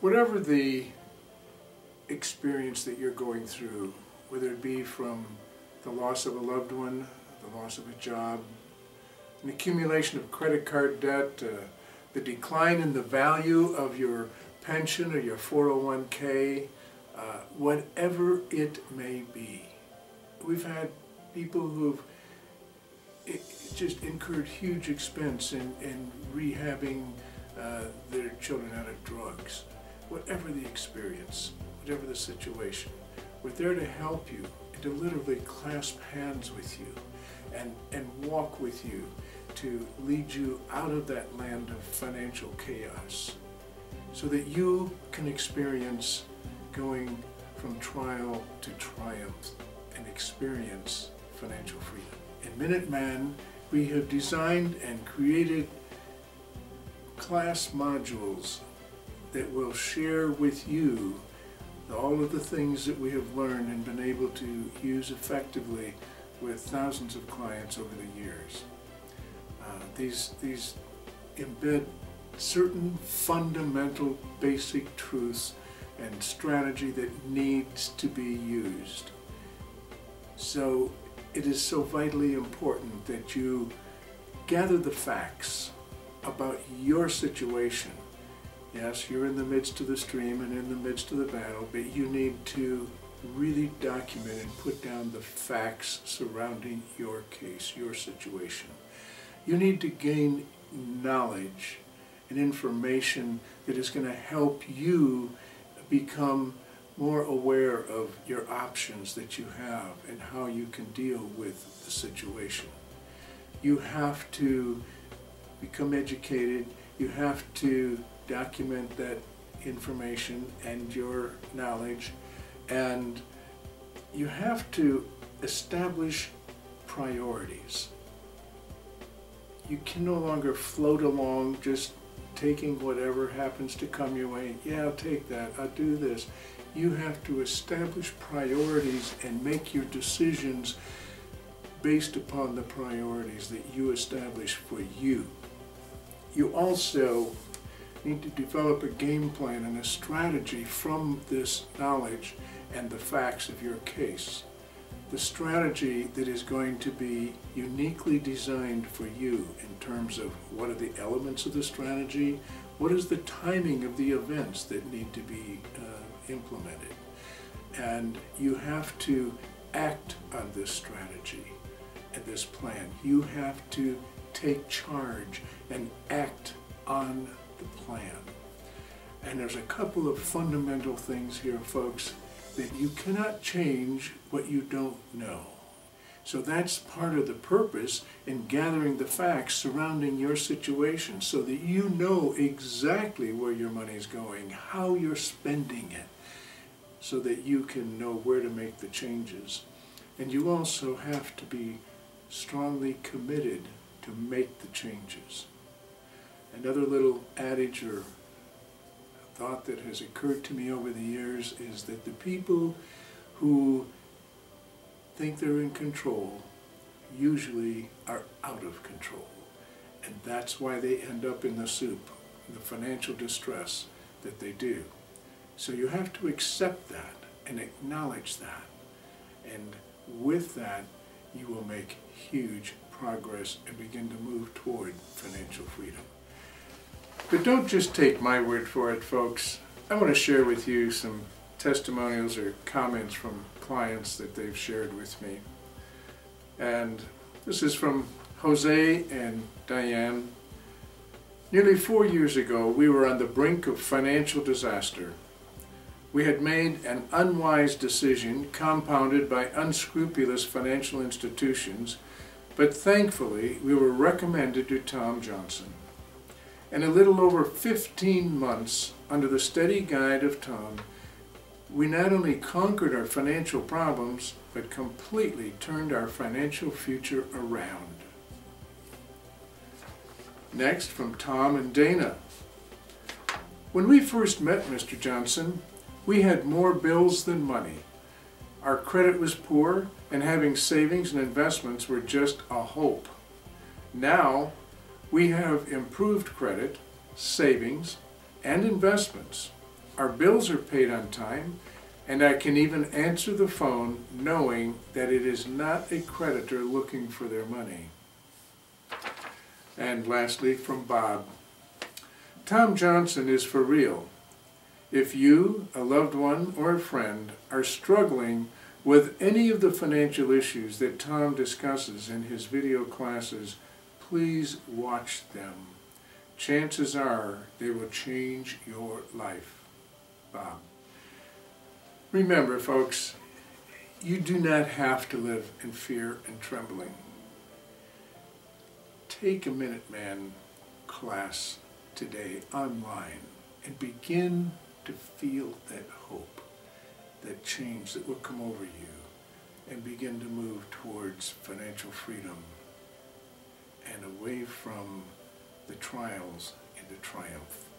Whatever the experience that you're going through, whether it be from the loss of a loved one, the loss of a job, an accumulation of credit card debt, the decline in the value of your pension or your 401k, whatever it may be. We've had people who've just incurred huge expense in rehabbing their children out of drugs. Whatever the experience, whatever the situation, we're there to help you and to literally clasp hands with you and walk with you to lead you out of that land of financial chaos so that you can experience going from trial to triumph and experience financial freedom. In Minuteman, we have designed and created class modules that will share with you all of the things that we have learned and been able to use effectively with thousands of clients over the years. These embed certain fundamental basic truths and strategy that needs to be used. So it is so vitally important that you gather the facts about your situation. Yes, you're in the midst of the stream and in the midst of the battle, but you need to really document and put down the facts surrounding your case, your situation. You need to gain knowledge and information that is going to help you become more aware of your options that you have and how you can deal with the situation. You have to become educated. You have to document that information and your knowledge, and you have to establish priorities. You can no longer float along just taking whatever happens to come your way. Yeah, I'll take that, I'll do this. You have to establish priorities and make your decisions based upon the priorities that you establish for you. You also need to develop a game plan and a strategy from this knowledge and the facts of your case. The strategy that is going to be uniquely designed for you in terms of what are the elements of the strategy, what is the timing of the events that need to be implemented. And you have to act on this strategy and this plan. You have to take charge and act on the plan. And there's a couple of fundamental things here, folks, that you cannot change what you don't know. So that's part of the purpose in gathering the facts surrounding your situation so that you know exactly where your money is going, how you're spending it, so that you can know where to make the changes. And you also have to be strongly committed to make the changes. Another little adage or thought that has occurred to me over the years is that the people who think they're in control usually are out of control. And that's why they end up in the soup, the financial distress that they do. So you have to accept that and acknowledge that. And with that, you will make huge progress and begin to move toward financial freedom. But don't just take my word for it, folks. I want to share with you some testimonials or comments from clients that they've shared with me. And this is from Jose and Diane. Nearly 4 years ago, we were on the brink of financial disaster. We had made an unwise decision compounded by unscrupulous financial institutions, but thankfully we were recommended to Tom Johnson. In a little over 15 months, under the steady guide of Tom, we not only conquered our financial problems, but completely turned our financial future around. Next, from Tom and Dana. When we first met Mr. Johnson, we had more bills than money. Our credit was poor, and having savings and investments were just a hope. Now, we have improved credit, savings, and investments. our bills are paid on time, and I can even answer the phone knowing that it is not a creditor looking for their money. And lastly, from Bob, Tom Johnson is for real. If you, a loved one, or a friend are struggling with any of the financial issues that Tom discusses in his video classes, please watch them. Chances are they will change your life. Bob. Remember, folks, you do not have to live in fear and trembling. Take a Minuteman class today online and begin to feel that hope, that change that will come over you, and begin to move towards financial freedom and away from the trials into triumph.